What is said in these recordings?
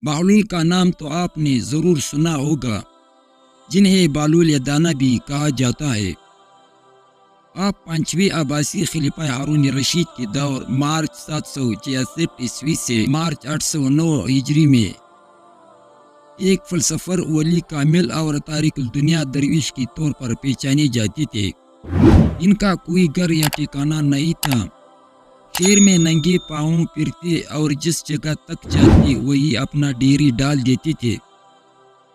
بہلول کا نام تو آپ نے ضرور سنا ہوگا، جنہیں بہلول دانا بھی کہا جاتا ہے۔ آپ پانچویں عباسی خلیفہ ہارون رشید کے دور مارچ 766 عیسوی سے مارچ 809 ہجری میں ایک فلسفر، ولی کامل اور تارک الدنیا درویش کے طور پر پہچانے جاتے تھے۔ ان کا کوئی گھر یا ٹھکانہ نہیں تھا، شہر میں ننگے پاؤں پھرتے اور جس جگہ تک جاتے وہی اپنا ڈیری ڈال دیتے تھے۔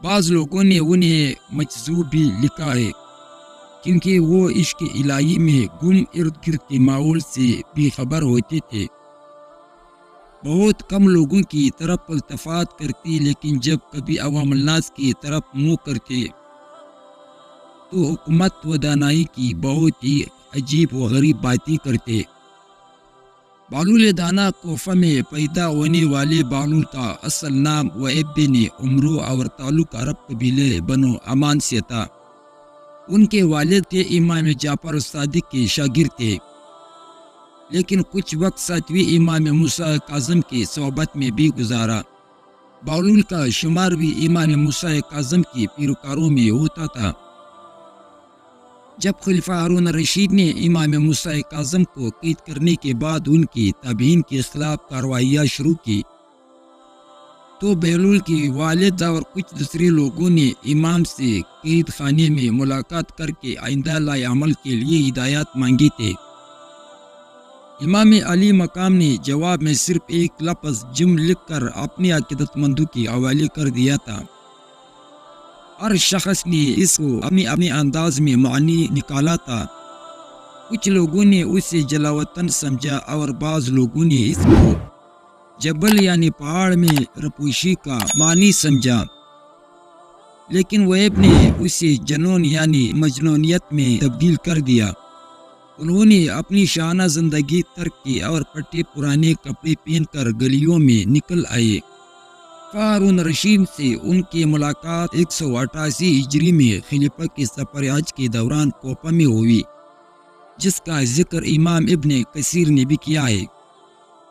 بعض لوگوں نے انہیں مجذوب بھی لکھا ہے، کیونکہ وہ عشق الہی میں گم ارد گرد کے ماحول سے بھی خبر ہوتے تھے۔ بہت کم لوگوں کی طرف التفات کرتے، لیکن جب کبھی عوام الناس کی طرف منہ کرتے تو حکمت و دانائی کی بہت ہی عجیب و غریب باتیں کرتے۔ بہلول دانا کوفہ میں پیدا ہونے والے بہلول کا اصل نام وہب بن عمرو اور تعلق عرب قبیلے بنو امان سے تھا۔ ان کے والد کے امام جعفر صادق کے شاگرد تھے، لیکن کچھ وقت ساتویں امام موسیٰ کاظم کی صحبت میں بھی گزارا۔ بہلول کا شمار بھی امام موسیٰ کاظم کے پیروکاروں میں ہوتا تھا۔ جب خلیفہ ہارون رشید نے امام موسیٰ کاظم کو قید کرنے کے بعد ان کی تابعین کے خلاف کارروائیاں شروع کی تو بہلول کے والد اور کچھ دوسرے لوگوں نے امام سے قید خانے میں ملاقات کر کے آئندہ لائے عمل کے لیے ہدایات مانگی تھے۔ امام علی مقام نے جواب میں صرف ایک لفظ جم لکھ کر اپنے عقیدت مندوں کے حوالے کر دیا تھا۔ ہر شخص نے اس کو اپنے انداز میں معنی نکالا تھا۔ کچھ لوگوں نے اسے جلاوطن سمجھا اور بعض لوگوں نے اس کو جبل یعنی پہاڑ میں رپوشی کا معنی سمجھا، لیکن وہب نے اسے جنون یعنی مجنونیت میں تبدیل کر دیا۔ انہوں نے اپنی شانہ زندگی ترک کی اور پھٹے پرانے کپڑے پہن کر گلیوں میں نکل آئے۔ ہارون رشید سے ان کی ملاقات 188 ہجری میں خلیفہ کے سفر حج کے دوران کوفہ میں ہوئی، جس کا ذکر امام ابن کثیر نے بھی کیا ہے۔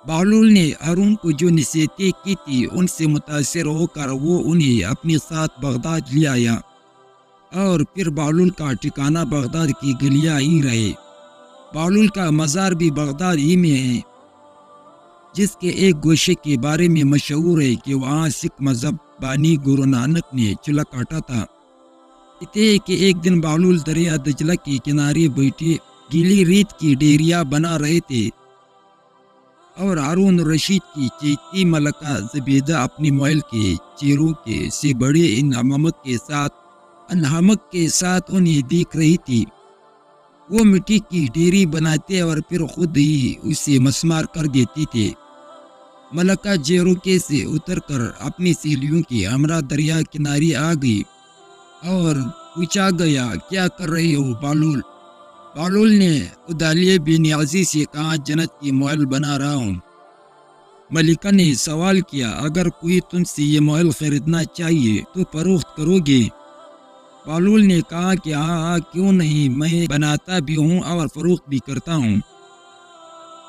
بہلول نے ہارون کو جو نصیحتیں کی تھی ان سے متاثر ہو کر وہ انہیں اپنے ساتھ بغداد لے آیا، اور پھر بہلول کا ٹھکانہ بغداد کی گلیاں ہی رہے۔ بہلول کا مزار بھی بغداد ہی میں ہے، جس کے ایک گوشے کے بارے میں مشہور ہے کہ وہاں سکھ مذہب بانی گرو نانک نے چولہا کاٹا تھا۔ کہتے ہیں کہ ایک دن بہلول دریا دجلہ کے کنارے بیٹھے گیلی ریت کی ڈیریاں بنا رہے تھے، اور ہارون رشید کی چیتی ملکہ زبیدہ اپنی محل کے چیروں کے سے بڑے انہمک کے ساتھ انہیں دیکھ رہی تھی۔ وہ مٹی کی ڈیری بناتے اور پھر خود ہی اسے مسمار کر دیتی تھے۔ ملکہ جیروکے سے اتر کر اپنی سہیلیوں کی ہمراہ دریا کنارے آ گئی اور پوچھا گیا، کیا کر رہے ہو بہلول؟ بہلول نے ادالیہ بن عزیز سے کہا، جنت کی محل بنا رہا ہوں۔ ملکہ نے سوال کیا، اگر کوئی تم سے یہ محل خریدنا چاہیے تو فروخت کرو گے؟ بہلول نے کہا کہ ہاں کیوں نہیں، میں بناتا بھی ہوں اور فروخت بھی کرتا ہوں۔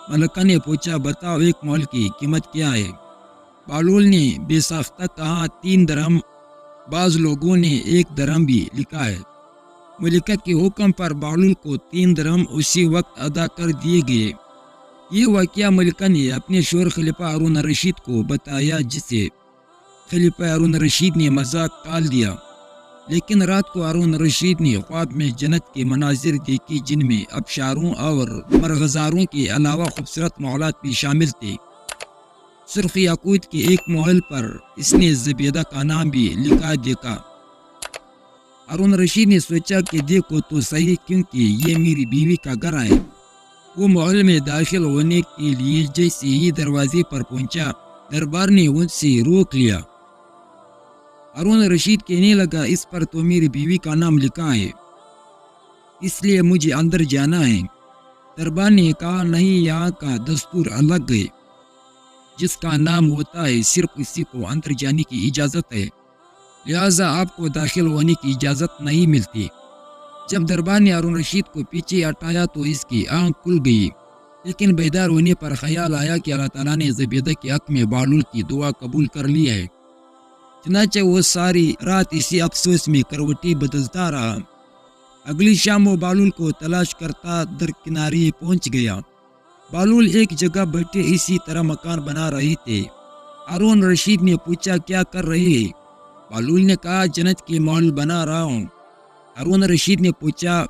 ملکہ نے پوچھا، بتاؤ ایک محل کی قیمت کیا ہے؟ بہلول نے بے ساختہ کہا، 3 درہم۔ بعض لوگوں نے 1 درہم بھی لکھا ہے۔ ملکہ کے حکم پر بہلول کو 3 درہم اسی وقت ادا کر دیے گئے۔ یہ واقعہ ملکہ نے اپنے شوہر خلیفہ ہارون رشید کو بتایا، جسے خلیفہ ہارون رشید نے مذاق ٹال دیا۔ لیکن رات کو ہارون رشید نے خواب میں جنت کے مناظر دیکھے، جن میں ابشاروں اور مرغزاروں کے علاوہ خوبصورت محلات بھی شامل تھے۔ سرخ یاقوت کے ایک محل پر اس نے زبیدہ کا نام بھی لکھا دیکھا۔ ہارون رشید نے سوچا کہ دیکھو تو صحیح، کیونکہ یہ میری بیوی کا گھر ہے۔ وہ محل میں داخل ہونے کے لیے جیسے ہی دروازے پر پہنچا، دربار نے ان سے روک لیا۔ ہارون رشید کہنے لگا، اس پر تو میری بیوی کا نام لکھا ہے، اس لیے مجھے اندر جانا ہے۔ دربار نے کہا، نہیں، یہاں کا دستور الگ ہے، جس کا نام ہوتا ہے صرف اسی کو اندر جانے کی اجازت ہے، لہٰذا آپ کو داخل ہونے کی اجازت نہیں ملتی۔ جب دربار نے ہارون رشید کو پیچھے ہٹایا تو اس کی آنکھ کھل گئی، لیکن بیدار ہونے پر خیال آیا کہ اللہ تعالیٰ نے زبیدہ کے حق میں بہلول کی دعا قبول کر لی ہے۔ چنانچہ وہ ساری رات اسی افسوس میں کروٹی بدلتا رہا۔ اگلی شام وہ بہلول کو تلاش کرتا درکنارے پہنچ گیا۔ بہلول ایک جگہ بیٹھے اسی طرح مکان بنا رہے تھے۔ ہارون رشید نے پوچھا کیا کر رہے؟ بہلول نے کہا جنت کے محل بنا رہا ہوں۔ ہارون رشید نے پوچھا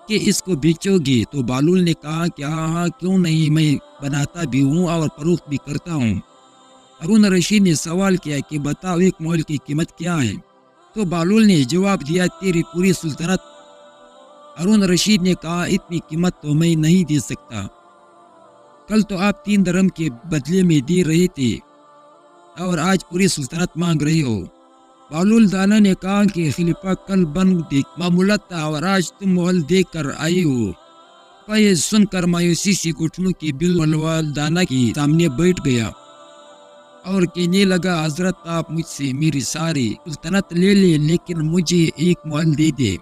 کہ اس کو بیچو گے؟ تو بہلول نے کہا کہ ہاں کیوں نہیں، میں بناتا بھی ہوں اور فروخت بھی کرتا ہوں۔ ہارون رشید نے سوال کیا کہ بتاؤ ایک محل کی قیمت کیا ہے؟ تو بہلول نے جواب دیا تیری پوری سلطنت۔ ہارون رشید نے کہا اتنی قیمت تو میں نہیں دے سکتا، کل تو آپ 3 درہم کے بدلے میں دے رہے تھے اور آج پوری سلطنت مانگ رہے ہو۔ بہلول دانا نے کہا کہ خلیفہ کل بند معمولت تھا اور آج تم محل دے کر آئے ہو۔ یہ سن کر مایوسی سے گھٹنوں کے بل والوال دانا کے سامنے بیٹھ گیا اور کہنے لگا حضرت آپ مجھ سے میری ساری سلطنت لے لیں لیکن مجھے ایک محل دے دے۔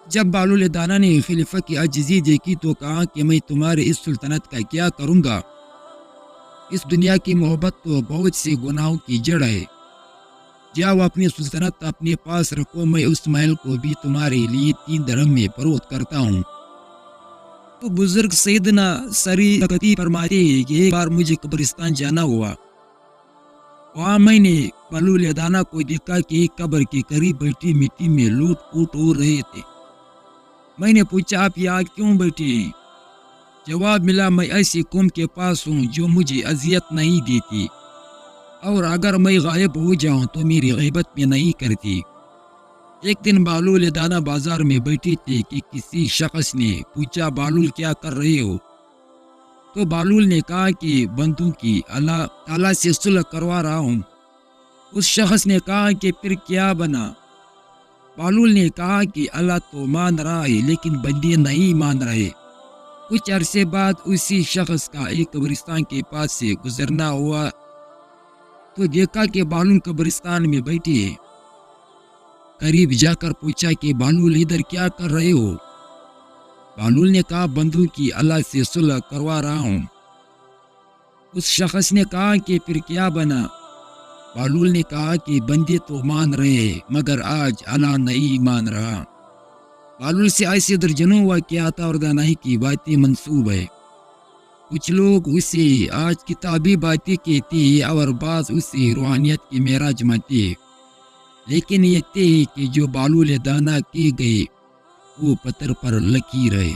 جب بہلول دانا نے خلیفہ کی عاجزی دیکھی تو کہا کہ میں تمہارے اس سلطنت کا کیا کروں گا؟ اس دنیا کی محبت تو بہت سے گناہوں کی جڑ ہے، جاؤ اپنی سلطنت اپنے پاس رکھو، میں اس محل کو بھی تمہارے لیے 3 درہم میں فروخت کرتا ہوں۔ تو بزرگ سیدنا سری تقتی فرماتے ہیں کہ ایک بار مجھے قبرستان جانا ہوا، وہاں میں نے بہلول دانا کو دیکھا کہ ایک قبر کے قریب بیٹھی مٹی میں لوٹ پوٹ ہو رہے تھے۔ میں نے پوچھا آپ یہاں کیوں بیٹھے ہیں؟ جواب ملا میں ایسی قوم کے پاس ہوں جو مجھے اذیت نہیں دیتی اور اگر میں غائب ہو جاؤں تو میری غیبت میں نہیں کرتی۔ ایک دن بہلول دانا بازار میں بیٹھے تھے کہ کسی شخص نے پوچھا بہلول کیا کر رہے ہو؟ تو بہلول نے کہا کہ بندوں کی اللہ تعالیٰ سے صلح کروا رہا ہوں۔ اس شخص نے کہا کہ پھر کیا بنا؟ بہلول نے کہا کہ اللہ تو مان رہا ہے لیکن بندے نہیں مان رہے۔ کچھ عرصے بعد اسی شخص کا ایک قبرستان کے پاس سے گزرنا ہوا تو دیکھا کہ بہلول قبرستان میں بیٹھے ہیں۔ قریب جا کر پوچھا کہ بہلول ادھر کیا کر رہے ہو؟ بہلول نے کہا بندوں کی اللہ سے صلح کروا رہا ہوں۔ اس شخص نے کہا کہ پھر کیا بنا؟ بہلول نے کہا کہ بندے تو مان رہے ہیں مگر آج اللہ نہیں مان رہا۔ بہلول سے ایسے درجنوں واقعات اور دانائی کی باتیں منسوب ہے۔ کچھ لوگ اسے آج کتابی باتیں کہتے ہیں اور بعض اسے روحانیت کی معراج مانتے ہیں، لیکن یہ طے ہے کہ جو بہلول دانا کیے گئے وہ پتھر پر لکیر ہے۔